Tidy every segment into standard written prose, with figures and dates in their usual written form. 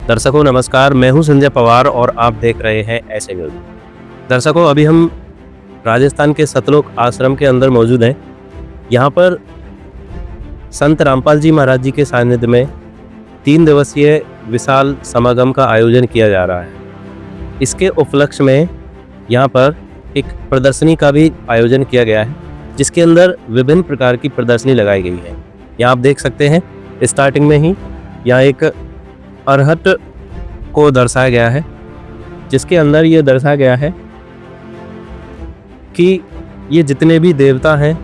दर्शकों नमस्कार, मैं हूं संजय पवार और आप देख रहे हैं ऐसे न्यूज। दर्शकों, अभी हम राजस्थान के सतलोक आश्रम के अंदर मौजूद हैं। यहाँ पर संत रामपाल जी महाराज जी के सानिध्य में 3 दिवसीय विशाल समागम का आयोजन किया जा रहा है। इसके उपलक्ष्य में यहाँ पर एक प्रदर्शनी का भी आयोजन किया गया है, जिसके अंदर विभिन्न प्रकार की प्रदर्शनी लगाई गई है। यहाँ आप देख सकते हैं स्टार्टिंग में ही यहाँ एक अरहट को दर्शाया गया है, जिसके अंदर ये दर्शाया गया है कि ये जितने भी देवता हैं,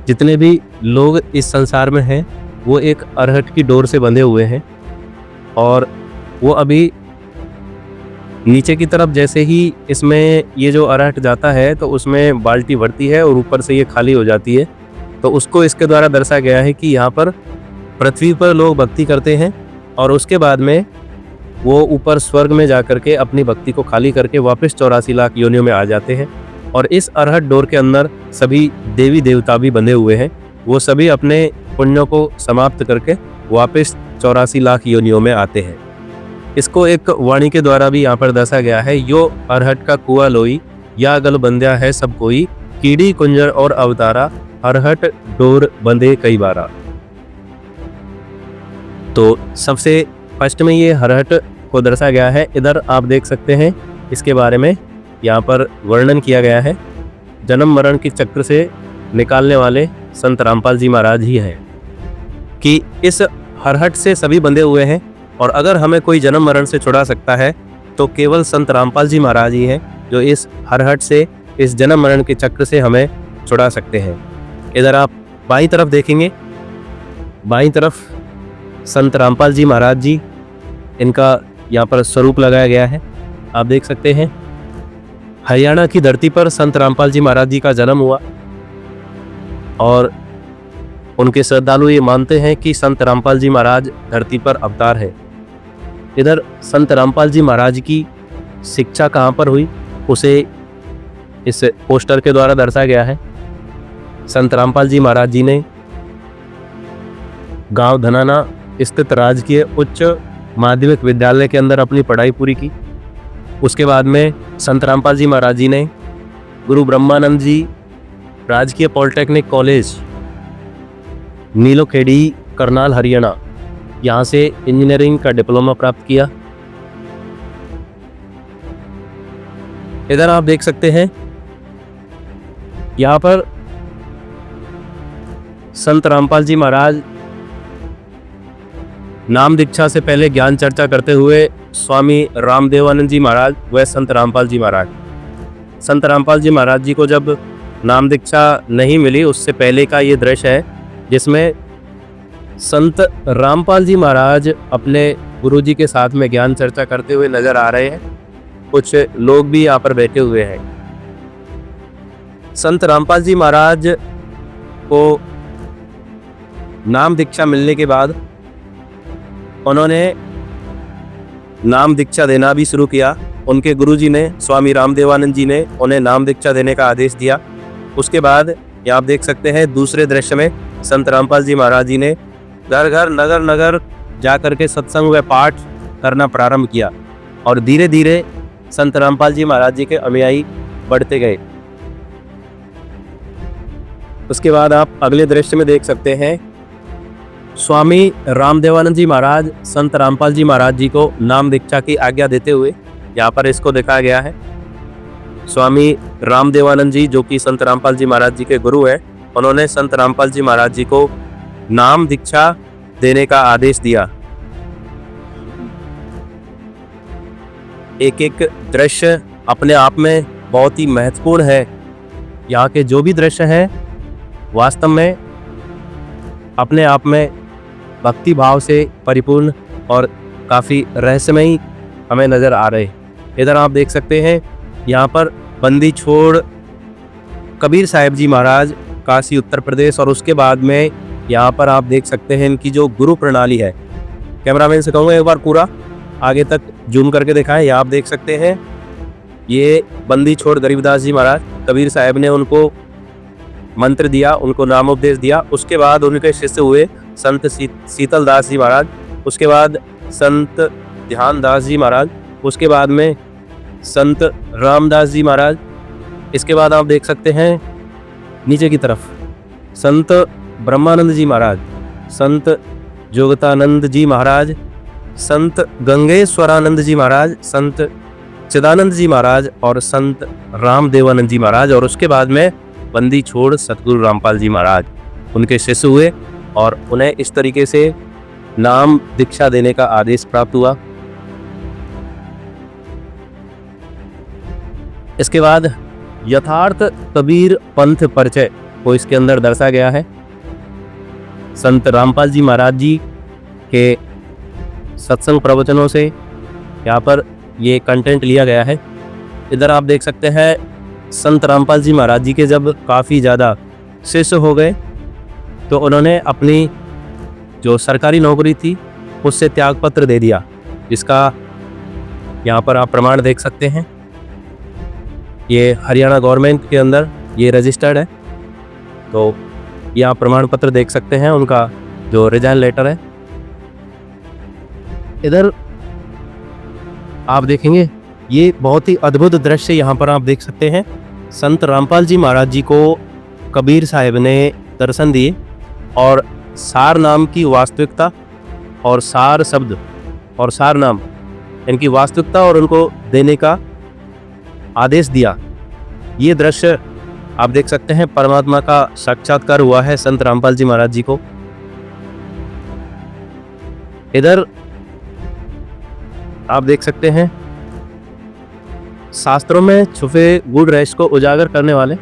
जितने भी लोग इस संसार में हैं, वो एक अरहट की डोर से बंधे हुए हैं। और वो अभी नीचे की तरफ जैसे ही इसमें ये जो अरहट जाता है तो उसमें बाल्टी भरती है और ऊपर से ये खाली हो जाती है। तो उसको इसके द्वारा दर्शाया गया है कि यहाँ पर पृथ्वी पर लोग भक्ति करते हैं और उसके बाद में वो ऊपर स्वर्ग में जाकर के अपनी भक्ति को खाली करके वापस 84 लाख योनियों में आ जाते हैं। और इस अरहट डोर के अंदर सभी देवी देवता भी बंधे हुए हैं। वो सभी अपने पुण्यों को समाप्त करके वापस 84 लाख योनियों में आते हैं। इसको एक वाणी के द्वारा भी यहाँ पर दर्शाया गया है, यो अरहट का कुआ लोई, या गल बंध्या है सब कोई, कीड़ी कुंजर और अवतारा, अरहट डोर बंधे कई बारा। तो सबसे फर्स्ट में ये अरहट को दर्शाया गया है। इधर आप देख सकते हैं इसके बारे में यहाँ पर वर्णन किया गया है। जन्म मरण की चक्र से निकालने वाले संत रामपाल जी महाराज ही हैं कि इस अरहट से सभी बंधे हुए हैं। और अगर हमें कोई जन्म मरण से छुड़ा सकता है तो केवल संत रामपाल जी महाराज ही हैं, जो इस अरहट से, इस जन्म मरण के चक्र से हमें छुड़ा सकते हैं। इधर आप बाईं तरफ देखेंगे, बाईं तरफ संत रामपाल जी महाराज जी, इनका यहाँ पर स्वरूप लगाया गया है। आप देख सकते हैं हरियाणा की धरती पर संत रामपाल जी महाराज जी का जन्म हुआ और उनके श्रद्धालु ये मानते हैं कि संत रामपाल जी महाराज धरती पर अवतार है। इधर संत रामपाल जी महाराज की शिक्षा कहाँ पर हुई, उसे इस पोस्टर के द्वारा दर्शाया गया है। संत रामपाल जी महाराज जी ने गांव धनाना स्थित राजकीय उच्च माध्यमिक विद्यालय के अंदर अपनी पढ़ाई पूरी की। उसके बाद में संत रामपाल जी महाराज जी ने गुरु ब्रह्मानंद जी राजकीय पॉलिटेक्निक कॉलेज नीलोखेड़ी करनाल हरियाणा, यहाँ से इंजीनियरिंग का डिप्लोमा प्राप्त किया। इधर आप देख सकते हैं यहाँ पर संत रामपाल जी महाराज नाम दीक्षा से पहले ज्ञान चर्चा करते हुए स्वामी रामदेवानंद जी महाराज व संत रामपाल जी महाराज। संत रामपाल जी महाराज जी को जब नाम दीक्षा नहीं मिली, उससे पहले का ये दृश्य है, जिसमें संत रामपाल जी महाराज अपने गुरुजी के साथ में ज्ञान चर्चा करते हुए नजर आ रहे हैं। कुछ लोग भी यहाँ पर बैठे हुए हैं। संत रामपाल जी महाराज को नाम दीक्षा मिलने के बाद उन्होंने नाम दीक्षा देना भी शुरू किया। उनके गुरुजी ने, स्वामी रामदेवानंद जी ने उन्हें नाम दीक्षा देने का आदेश दिया। उसके बाद ये आप देख सकते हैं दूसरे दृश्य में संत रामपाल जी महाराज जी ने घर घर नगर नगर जा करके सत्संग व पाठ करना प्रारंभ किया और धीरे धीरे संत रामपाल जी महाराज जी के अनुयायी बढ़ते गए। उसके बाद आप अगले दृश्य में देख सकते हैं स्वामी रामदेवानंद जी महाराज संत रामपाल जी महाराज जी को नाम दीक्षा की आज्ञा देते हुए, यहाँ पर इसको दिखाया गया है। स्वामी रामदेवानंद जी, जो कि संत रामपाल जी महाराज जी के गुरु हैं, उन्होंने संत रामपाल जी महाराज जी को नाम दीक्षा देने का आदेश दिया। एक एक दृश्य अपने आप में बहुत ही महत्वपूर्ण है। यहाँ के जो भी दृश्य हैं वास्तव में अपने आप में भक्ति भाव से परिपूर्ण और काफ़ी रहस्यमयी हमें नज़र आ रहे। इधर आप देख सकते हैं यहाँ पर बंदी छोड़ कबीर साहिब जी महाराज, काशी उत्तर प्रदेश। और उसके बाद में यहाँ पर आप देख सकते हैं इनकी जो गुरु प्रणाली है। कैमरामैन से कहूँगा एक बार पूरा आगे तक जूम करके दिखाएं। यहाँ आप देख सकते हैं ये बंदी छोड़ गरीबदास जी महाराज, कबीर साहब ने उनको मंत्र दिया, उनको नामोपदेश दिया। उसके बाद उनके शिष्य हुए संत शीतल दास जी महाराज, उसके बाद संत ध्यानदास जी महाराज, उसके बाद में संत रामदास जी महाराज, इसके बाद आप देख सकते हैं नीचे की तरफ संत ब्रह्मानंद जी महाराज, संत जोगतानंद जी महाराज, संत गंगेश्वरानंद जी महाराज, संत चिदानंद जी महाराज और संत रामदेवानंद जी महाराज, और उसके बाद में बंदी छोड़ सतगुरु रामपाल जी महाराज उनके शिष्य हुए और उन्हें इस तरीके से नाम दीक्षा देने का आदेश प्राप्त हुआ। इसके बाद यथार्थ कबीर पंथ परिचय को इसके अंदर दर्शा गया है। संत रामपाल जी महाराज जी के सत्संग प्रवचनों से यहाँ पर ये कंटेंट लिया गया है। इधर आप देख सकते हैं संत रामपाल जी महाराज जी के जब काफ़ी ज़्यादा शिष्य हो गए तो उन्होंने अपनी जो सरकारी नौकरी थी उससे त्यागपत्र दे दिया, जिसका यहाँ पर आप प्रमाण देख सकते हैं। ये हरियाणा गवर्नमेंट के अंदर ये रजिस्टर्ड है, तो ये आप प्रमाण पत्र देख सकते हैं, उनका जो रिजाइन लेटर है। इधर आप देखेंगे ये बहुत ही अद्भुत दृश्य यहाँ पर आप देख सकते हैं। संत रामपाल जी महाराज जी को कबीर साहिब ने दर्शन दिए और सार नाम की वास्तविकता और सार शब्द और सार नाम इनकी वास्तविकता और उनको देने का आदेश दिया। ये दृश्य आप देख सकते हैं, परमात्मा का साक्षात्कार हुआ है संत रामपाल जी महाराज जी को। इधर आप देख सकते हैं शास्त्रों में छुपे गूढ़ रहस्य को उजागर करने वाले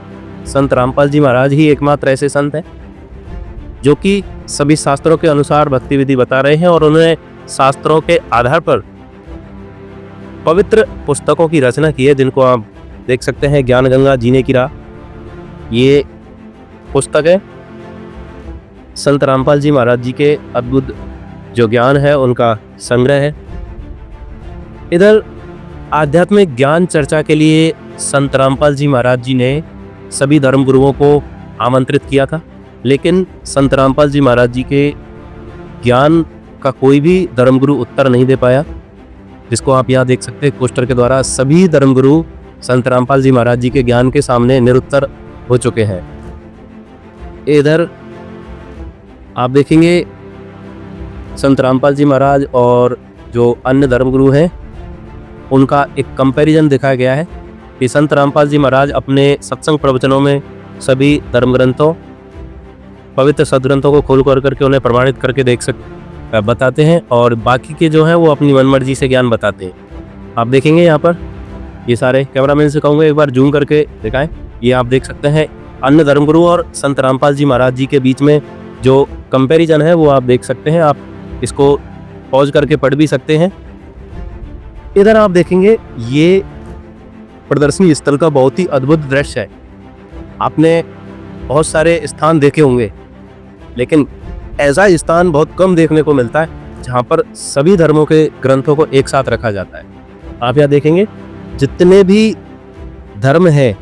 संत रामपाल जी महाराज ही एकमात्र ऐसे संत हैं जो कि सभी शास्त्रों के अनुसार भक्ति विधि बता रहे हैं और उन्होंने शास्त्रों के आधार पर पवित्र पुस्तकों की रचना की है, जिनको आप देख सकते हैं। ज्ञान गंगा जीने की राह, ये पुस्तक है संत रामपाल जी महाराज जी के अद्भुत जो ज्ञान है उनका संग्रह है। इधर आध्यात्मिक ज्ञान चर्चा के लिए संत रामपाल जी महाराज जी ने सभी धर्मगुरुओं को आमंत्रित किया था, लेकिन संत रामपाल जी महाराज जी के ज्ञान का कोई भी धर्मगुरु उत्तर नहीं दे पाया, जिसको आप यहाँ देख सकते हैं पोस्टर के द्वारा। सभी धर्मगुरु संत रामपाल जी महाराज जी के ज्ञान के सामने निरुत्तर हो चुके हैं। इधर आप देखेंगे संत रामपाल जी महाराज और जो अन्य धर्मगुरु हैं उनका एक कंपैरिजन दिखाया गया है कि संत रामपाल जी महाराज अपने सत्संग प्रवचनों में सभी धर्म ग्रंथों, पवित्र सदग्रंथों को खोल करके उन्हें प्रमाणित करके बताते हैं और बाकी के जो हैं वो अपनी मनमर्जी से ज्ञान बताते हैं। आप देखेंगे यहाँ पर ये सारे, कैमरामैन से कहूँगा एक बार जूम करके दिखाएं। ये आप देख सकते हैं अन्य धर्मगुरु और संत रामपाल जी महाराज जी के बीच में जो कंपैरिजन है वो आप देख सकते हैं। आप इसको पॉज करके पढ़ भी सकते हैं। इधर आप देखेंगे ये प्रदर्शनी स्थल का बहुत ही अद्भुत दृश्य है। आपने बहुत सारे स्थान देखे होंगे, लेकिन ऐसा स्थान बहुत कम देखने को मिलता है जहाँ पर सभी धर्मों के ग्रंथों को एक साथ रखा जाता है। आप यहाँ देखेंगे जितने भी धर्म हैं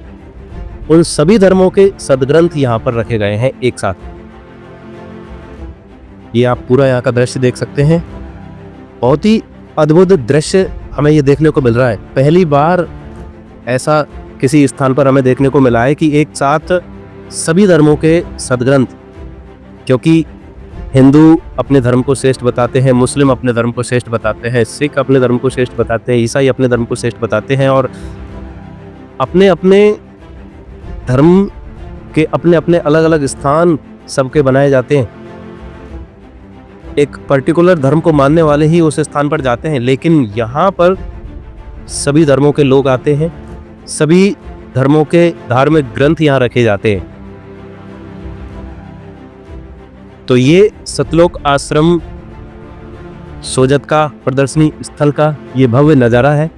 उन सभी धर्मों के सदग्रंथ यहाँ पर रखे गए हैं एक साथ। ये आप पूरा यहाँ का दृश्य देख सकते हैं। बहुत ही अद्भुत दृश्य हमें ये देखने को मिल रहा है। पहली बार ऐसा किसी स्थान पर हमें देखने को मिला है कि एक साथ सभी धर्मों के सदग्रंथ, क्योंकि हिंदू अपने धर्म को श्रेष्ठ बताते हैं, मुस्लिम अपने धर्म को श्रेष्ठ बताते हैं, सिख अपने धर्म को श्रेष्ठ बताते हैं, ईसाई अपने धर्म को श्रेष्ठ बताते हैं और अपने अपने धर्म के अपने अपने अलग अलग स्थान सबके बनाए जाते हैं। एक पर्टिकुलर धर्म को मानने वाले ही उस स्थान पर जाते हैं, लेकिन यहाँ पर सभी धर्मों के लोग आते हैं, सभी धर्मों के धार्मिक ग्रंथ यहाँ रखे जाते हैं। तो ये सतलोक आश्रम सोजत का प्रदर्शनी स्थल का ये भव्य नज़ारा है।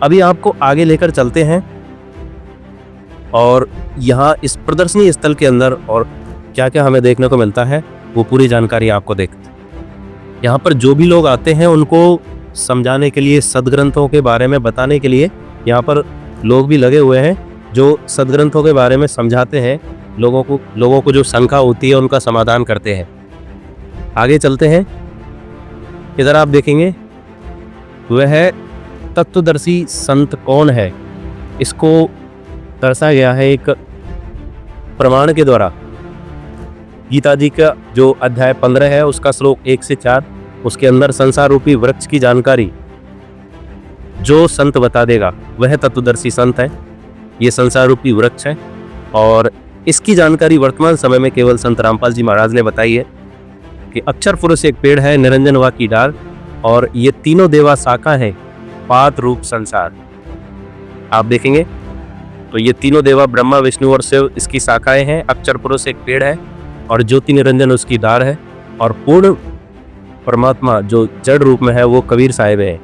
अभी आपको आगे लेकर चलते हैं और यहाँ इस प्रदर्शनी स्थल के अंदर और क्या क्या हमें देखने को मिलता है वो पूरी जानकारी आपको देखते हैं। यहाँ पर जो भी लोग आते हैं उनको समझाने के लिए, सदग्रंथों के बारे में बताने के लिए यहाँ पर लोग भी लगे हुए हैं जो सदग्रंथों के बारे में समझाते हैं, लोगों को जो शंका होती है उनका समाधान करते हैं। आगे चलते हैं। इधर आप देखेंगे वह तत्वदर्शी संत कौन है, इसको दर्शाया गया है एक प्रमाण के द्वारा। गीता जी का जो अध्याय 15 है उसका श्लोक 1 से 4, उसके अंदर संसार रूपी वृक्ष की जानकारी जो संत बता देगा वह तत्वदर्शी संत है। ये संसार रूपी वृक्ष है और इसकी जानकारी वर्तमान समय में केवल संत रामपाल जी महाराज ने बताई है कि अक्षर पुरुष एक पेड़ है, निरंजन वा की डाल, और ये तीनों देवा शाखा है, पात रूप संसार। आप देखेंगे तो ये तीनों देवा ब्रह्मा विष्णु और शिव इसकी शाखाएं हैं। अक्षर पुरुष एक पेड़ है और ज्योति निरंजन उसकी डाल है, और पूर्ण परमात्मा जो जड़ रूप में है वो कबीर साहिब है।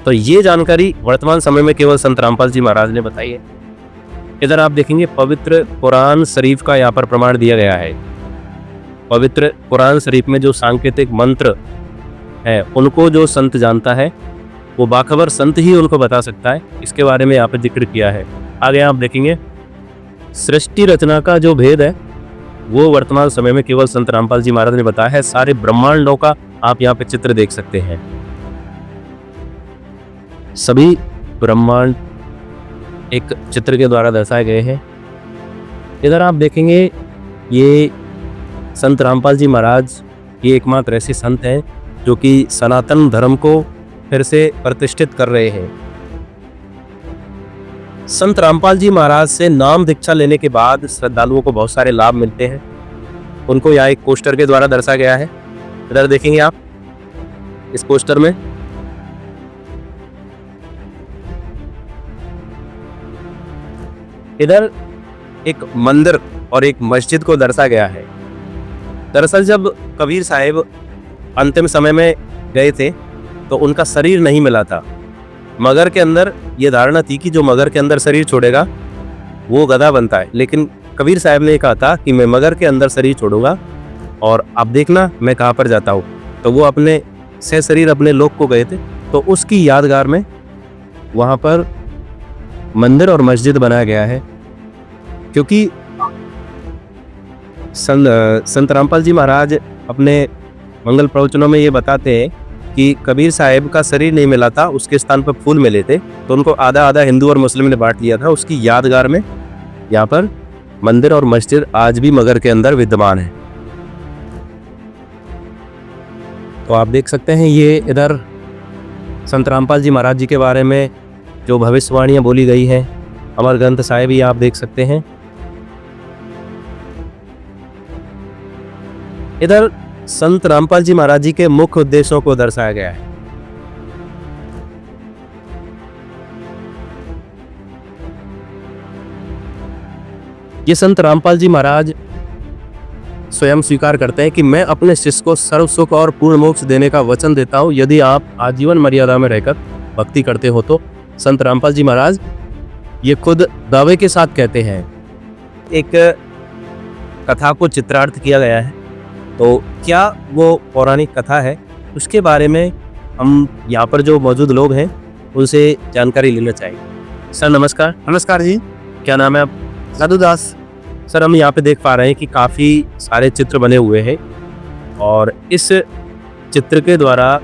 तो ये जानकारी वर्तमान समय में केवल संत रामपाल जी महाराज ने बताई है। इधर आप देखेंगे पवित्र कुरान शरीफ का यहाँ पर प्रमाण दिया गया है। पवित्र कुरान शरीफ में जो सांकेतिक मंत्र है उनको जो संत जानता है वो बाखबर संत ही उनको बता सकता है। इसके बारे में यहाँ पर जिक्र किया है। आगे आप देखेंगे सृष्टि रचना का जो भेद है वो वर्तमान समय में केवल संत रामपाल जी महाराज ने बताया है। सारे ब्रह्मांडों का आप यहाँ पे चित्र देख सकते हैं। सभी ब्रह्मांड एक चित्र के द्वारा दर्शाए गए हैं। इधर आप देखेंगे ये संत रामपाल जी महाराज ये एकमात्र ऐसे संत हैं जो कि सनातन धर्म को फिर से प्रतिष्ठित कर रहे हैं। संत रामपाल जी महाराज से नाम दीक्षा लेने के बाद श्रद्धालुओं को बहुत सारे लाभ मिलते हैं। उनको यहाँ एक पोस्टर के द्वारा दर्शाया गया है। इधर देखेंगे आप इस पोस्टर में इधर एक मंदिर और एक मस्जिद को दर्शाया गया है। दरअसल जब कबीर साहिब अंतिम समय में गए थे तो उनका शरीर नहीं मिला था। मगर के अंदर ये धारणा थी कि जो मगर के अंदर शरीर छोड़ेगा वो गधा बनता है, लेकिन कबीर साहब ने कहा था कि मैं मगर के अंदर शरीर छोड़ूंगा और अब देखना मैं कहाँ पर जाता हूँ। तो वो अपने सह शरीर अपने लोक को गए थे, तो उसकी यादगार में वहाँ पर मंदिर और मस्जिद बनाया गया है। क्योंकि संत रामपाल जी महाराज अपने मंगल प्रवचनों में ये बताते हैं कि कबीर साहिब का शरीर नहीं मिला था, उसके स्थान पर फूल मिले थे, तो उनको आधा आधा हिंदू और मुस्लिम ने बांट दिया था। उसकी यादगार में यहाँ पर मंदिर और मस्जिद आज भी मगर के अंदर विद्यमान है। तो आप देख सकते हैं ये इधर संत रामपाल जी महाराज जी के बारे में जो भविष्यवाणियाँ बोली गई हैं, अमर ग्रंथ साहिब ही आप देख सकते हैं। इधर संत रामपाल जी महाराज जी के मुख्य उद्देश्यों को दर्शाया गया है। ये संत रामपाल जी महाराज स्वयं स्वीकार करते हैं कि मैं अपने शिष्य को सर्व सुख और पूर्ण मोक्ष देने का वचन देता हूं यदि आप आजीवन मर्यादा में रहकर भक्ति करते हो। तो संत रामपाल जी महाराज ये खुद दावे के साथ कहते हैं। एक कथा को चित्रार्थ किया गया है, तो क्या वो पौराणिक कथा है उसके बारे में हम यहाँ पर जो मौजूद लोग हैं उनसे जानकारी लेना चाहेंगे। सर नमस्कार। नमस्कार जी। क्या नाम है आप? साधुदास। सर हम यहाँ पे देख पा रहे हैं कि काफ़ी सारे चित्र बने हुए हैं और इस चित्र के द्वारा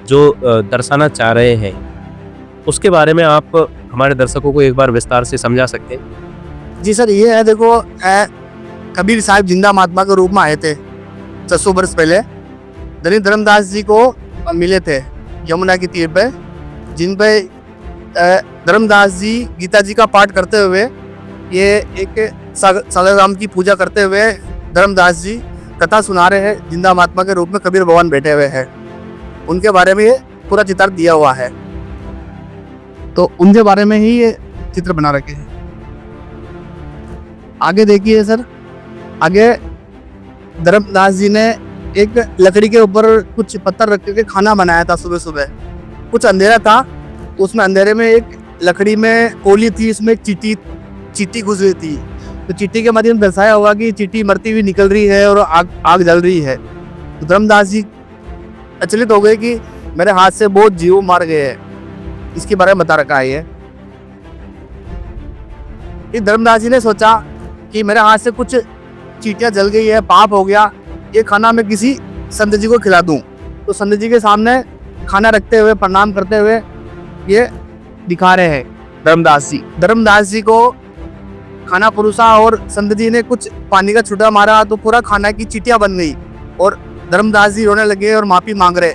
जो दर्शाना चाह रहे हैं उसके बारे में आप हमारे दर्शकों को एक बार विस्तार से समझा सकते हैं? जी सर, ये है देखो, कबीर साहिब जिंदा महात्मा के रूप में आए थे 600 वर्ष पहले। दलित धर्मदास जी को मिले थे यमुना की तीर पे, जिन पे धर्मदास जी गीता जी का पाठ करते हुए ये एक सालाराम की पूजा करते हुए धर्मदास जी कथा सुना रहे हैं। जिंदा महात्मा के रूप में कबीर भगवान बैठे हुए हैं, उनके बारे में ये पूरा चित्र दिया हुआ है। तो उनके बारे में ही ये चित्र बना रखे हैं। आगे देखिए सर, आगे धर्मदास जी ने एक लकड़ी के ऊपर कुछ पत्थर रख के खाना बनाया था सुबह सुबह। कुछ अंधेरा था, उसमें अंधेरे में एक लकड़ी में कोली थी, इसमें चींटी घुस गई थी। तो चींटी के माध्यम दर्शाया होगा कि चींटी मरती हुई निकल रही है और आग जल रही है। तो धर्मदास जी अचलित हो गए कि मेरे हाथ से बहुत जीव मार गए हैं। इसके बारे में बता रखा है ये। धर्मदास जी ने सोचा कि मेरे हाथ से कुछ चींटियां जल गई है, पाप हो गया, ये खाना मैं किसी संत जी को खिला दूं। तो संत जी के सामने खाना रखते हुए प्रणाम करते हुए ये दिखा रहे हैं धर्मदास जी को खाना परोसा और संत जी ने कुछ पानी का छुटा मारा तो पूरा खाना की चीटियां बन गई और धर्मदास जी रोने लगे और माफी मांग रहे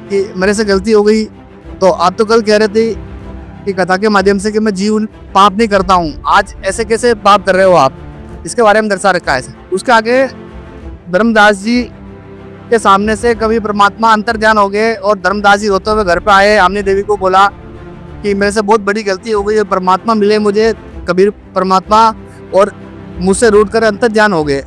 कि मेरे से गलती हो गई। तो आप तो कल कह रहे थे कि कथा के माध्यम से कि मैं जीवन पाप नहीं करता हूँ, आज ऐसे कैसे पाप कर रहे हो आप, इसके बारे में दर्शा रखा है। उसके आगे धर्मदास जी के सामने से कभी परमात्मा अंतर ध्यान हो गए और धर्मदास जी रोते हुए घर पे आए। आमनी देवी को बोला कि मेरे से बहुत बड़ी गलती हो गई, परमात्मा मिले मुझे, कबीर परमात्मा, और मुझसे रूठ कर अंतर ध्यान हो गए।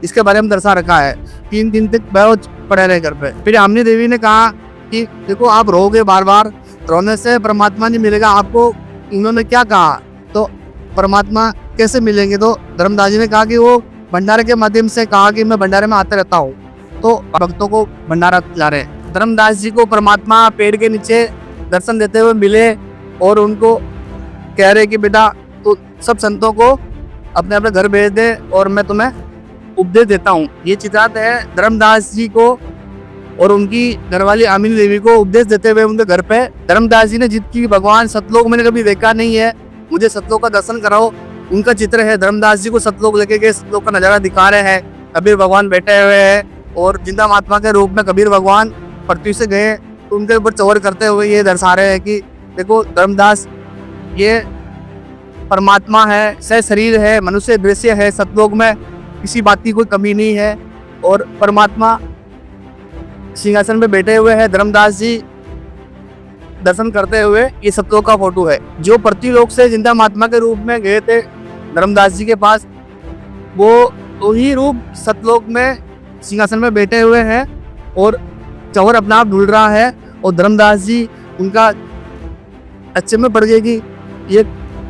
इसके बारे में दर्शा रखा है। 3 दिन तक बहुत पड़े रहे घर पे। फिर आमनी देवी ने कहा कि देखो आप रोगे, बार बार रोने से परमात्मा नहीं मिलेगा आपको। उन्होंने क्या कहा, तो परमात्मा कैसे मिलेंगे, तो धर्मदास जी ने कहा कि वो भंडारे के माध्यम से कहा कि मैं भंडारे में आता रहता हूँ, तो भक्तों को भंडारा खिला रहे हैं। धर्मदास जी को परमात्मा पेड़ के नीचे दर्शन देते हुए मिले और उनको कह रहे कि बेटा तो सब संतों को अपने अपने घर भेज दे और मैं तुम्हें उपदेश देता हूँ। ये चित्रार्थ है धर्मदास जी को और उनकी घरवाली आमिनी देवी को उपदेश देते हुए उनके घर पे। धर्मदास जी ने जिद की भगवान सतलोक मैंने कभी देखा नहीं है, मुझे सतलोक का दर्शन कराओ। उनका चित्र है, धर्मदास जी को सतलोक लेके गए, सतलोक का नजारा दिखा रहे हैं। कबीर भगवान बैठे हुए हैं और जिंदा महात्मा के रूप में कबीर भगवान पृथ्वी से गए तो उनके ऊपर चौर करते हुए ये दर्शा रहे हैं कि देखो धर्मदास ये परमात्मा है, सह शरीर है, मनुष्य दृश्य है, सतलोक में किसी बात की कोई कमी नहीं है और परमात्मा सिंहासन पे बैठे हुए हैं। धर्मदास जी दर्शन करते हुए ये सतलोक का फोटो है। जो पृथ्वीलोक से जिंदा महात्मा के रूप में गए थे धर्मदास जी के पास, वो वही रूप सतलोक में सिंहासन में बैठे हुए हैं और चौर अपना आप ढूंढ रहा है और धर्मदास जी उनका अच्छे में पड़ गए कि ये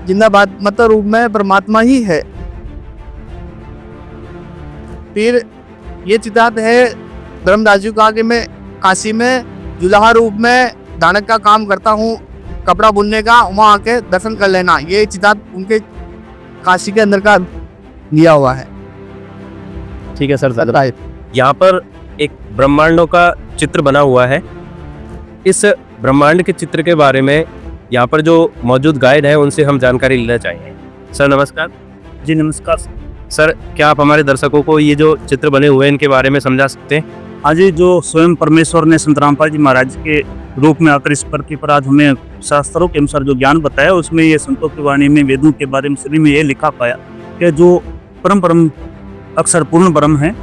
जिंदा मतलब रूप में परमात्मा ही है। फिर ये चितार्थ है धर्मदास जी को कहा कि मैं काशी में जुलाहा रूप में दानक का काम करता हूँ, कपड़ा बुनने का, वहाँ आके दर्शन कर लेना। ये चितार्थ उनके काशी के अंदर का लिया हुआ है। ठीक है सर, यहाँ पर एक ब्रह्मांडों का चित्र बना हुआ है। इस ब्रह्मांड के चित्र के बारे में यहाँ पर जो मौजूद गाइड है उनसे हम जानकारी लेना चाहिए। सर नमस्कार। जी नमस्कार सर, क्या आप हमारे दर्शकों को ये जो चित्र बने हुए हैं इनके बारे में समझा सकते हैं? आज ये जो स्वयं परमेश्वर ने संत रामपाल जी महाराज के रूप में आकर इस पृथ्वी पर आज हमें शास्त्रों के अनुसार जो ज्ञान बताया, उसमें ये संतों की वाणी में वेदों के बारे में सभी में ये लिखा पाया कि जो परम अक्षर पूर्ण ब्रह्म है,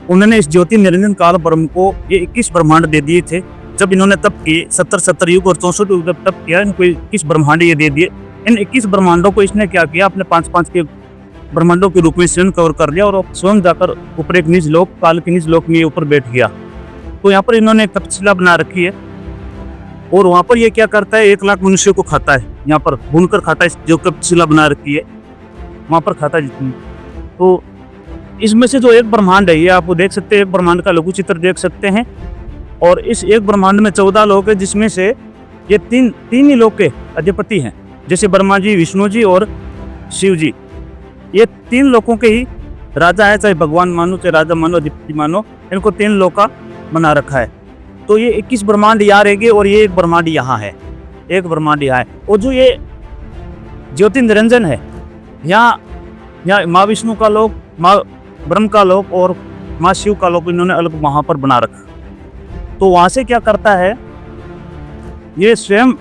उन्होंने इस ज्योति निरंजन काल ब्रह्म को ये 21 ब्रह्मांड दे दिए थे। जब इन्होंने तप किए 70 युग और 64 युग जब तप किया, इनको 21 ब्रह्मांड ये दे दिए। इन 21 ब्रह्मांडों को इसने क्या किया, अपने 5-5 के ब्रह्मांडों के रूप में स्वयं कवर कर लिया और स्वयं जाकर ऊपर एक निज लोक, काल के निज लोक में ऊपर बैठ गया। तो यहाँ पर इन्होंने एक तपशिला बना रखी है और वहाँ पर ये क्या करता है, 1 लाख मनुष्य को खाता है, यहाँ पर भूनकर खाता है। जो तपशिला बना रखी है वहाँ पर खाता है जितनी। तो इसमें से जो एक ब्रह्मांड है, ये आप देख सकते हैं, एक ब्रह्मांड का लघु चित्र देख सकते हैं। और इस एक ब्रह्मांड में 14 लोक है, जिसमें से ये तीन ही लोक के अधिपति हैं, जैसे ब्रह्मा जी, विष्णु जी और शिव जी। ये 3 लोकों के ही राजा है, चाहे भगवान मानो, चाहे राजा मानो, अधिपति मानो, इनको 3 लोक का बना रखा है। तो ये 21 ब्रह्मांड यहाँ रहेंगे और ये एक ब्रह्मांड यहाँ है, एक ब्रह्मांड यहाँ है। और जो ये ज्योति निरंजन है, यहाँ माँ विष्णु का लोक, माँ ब्रह्म का लोक और माँ शिव का लोक इन्होंने अलग वहाँ पर बना रखा। तो वहाँ से क्या करता है, ये स्वयं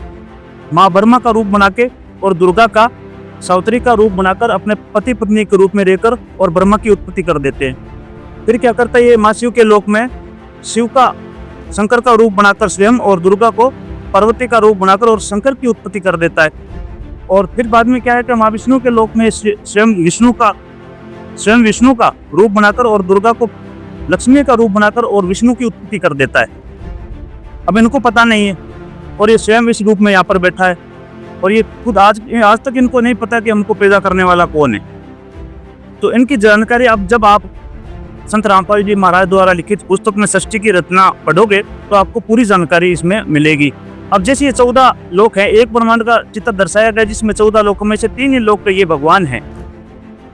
माँ ब्रह्मा का रूप बना के और दुर्गा का सावित्री का रूप बनाकर अपने पति पत्नी के रूप में रहकर और ब्रह्मा की उत्पत्ति कर देते हैं। फिर क्या करता है, ये माँ शिव के लोक में शिव का शंकर का रूप बनाकर स्वयं और दुर्गा को पार्वती का रूप बनाकर और शंकर की उत्पत्ति कर देता है। और फिर बाद में क्या है कि माँ विष्णु के लोक में स्वयं विष्णु का रूप बनाकर और दुर्गा को लक्ष्मी का रूप बनाकर और विष्णु की उत्पत्ति कर देता है। अब इनको पता नहीं है और ये स्वयं इस रूप में यहाँ पर बैठा है और ये खुद आज तक इनको नहीं पता कि हमको पैदा करने वाला कौन है। तो इनकी जानकारी अब जब आप संत रामपाल जी महाराज द्वारा लिखित पुस्तक में सृष्टि की रचना पढ़ोगे तो आपको पूरी जानकारी इसमें मिलेगी। अब जैसे ये 14 लोक हैं, एक ब्रह्मांड का चित्र दर्शाया गया जिसमें 14 लोकों में से 3 ही लोक पे ये भगवान हैं।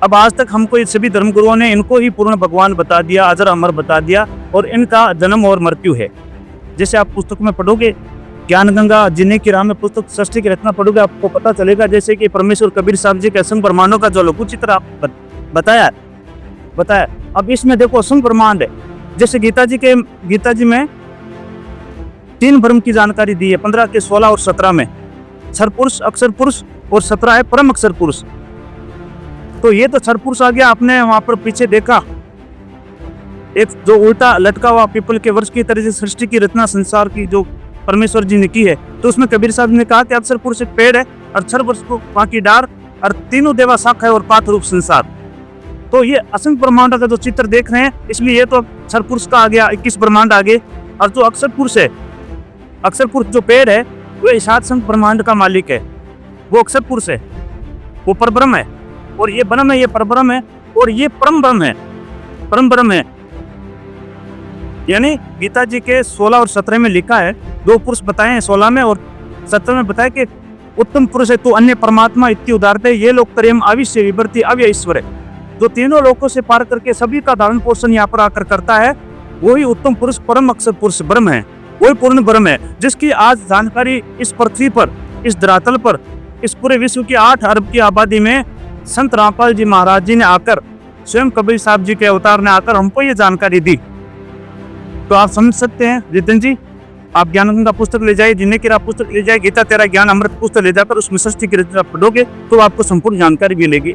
अब आज तक हमको सभी धर्मगुरुओं ने इनको ही पूर्ण भगवान बता दिया, अजर अमर बता दिया और इनका जन्म और मृत्यु है। जैसे आप पुस्तक में पढ़ोगे ज्ञान गंगा जीने की राह में पुस्तक सृष्टि की रचना पढ़ोगे आपको पता चलेगा जैसे कि परमेश्वर कबीर साहब जी के असंख्य प्रमाणों का जो लघु चित्र आप बताया। अब इसमें देखो असंख्य प्रमाण है। जैसे गीता जी में 3 ब्रह्म की जानकारी दी है 15 के 16 और 17 में, क्षर पुरुष, अक्षर पुरुष और 17 है परम अक्षर पुरुष। तो ये तो क्षर पुरुष आ गया। आपने वहां पर पीछे देखा एक जो उल्टा लटका हुआ पीपल के वृक्ष की तरह से सृष्टि की रचना संसार की जो परमेश्वर जी ने की है, तो उसमें कबीर साहब ने कहा कि अक्षर पुरुष एक पेड़ है और क्षर पुरुष को वहां की डार और तीनों देवा शाखा है और पात रूप संसार। तो ये असंख्य ब्रह्मांड का जो चित्र देख रहे हैं, इसलिए ये तो क्षर पुरुष का आ गया 21 ब्रह्मांड आगे। और जो अक्षर पुरुष है, अक्षर पुरुष जो पेड़ है वो इस संख्य ब्रह्मांड का मालिक है, वो अक्षर पुरुष है, वो परब्रह्म है। और ये ब्रह्म है, ये परब्रह्म है, और ये परम ब्रह्म है, परम ब्रह्म है। यानी गीता जी के 16 और 17 में लिखा है, 2 पुरुष बताए हैं 16 में, और 17 में बताया कि उत्तम पुरुष है तो अन्य परमात्मा इतनी उदारते ये लोग प्रेम अविश्य विवर्ती अव्यय ईश्वर है। जो तीनों लोकों से पार करके सभी का धारण पोषण यहाँ पर आकर करता है, वही उत्तम पुरुष परम अक्षर पुरुष ब्रह्म है, वही पूर्ण ब्रह्म है, जिसकी आज जानकारी इस पृथ्वी पर, इस धरातल पर, इस पूरे विश्व की 8 अरब की आबादी में संत रामपाल जी महाराज जी ने आकर, स्वयं कबीर साहब जी के अवतार ने आकर हमको ये जानकारी दी। तो आप समझ सकते हैं जितन जी, आप ज्ञान गंगा पुस्तक ले जाइए, जीने की राह पुस्तक ले जाइए, गीता तेरा ज्ञान अमृत पुस्तक ले जाकर उसमें सृष्टि की रचना पढ़ोगे तो आपको संपूर्ण जानकारी मिलेगी।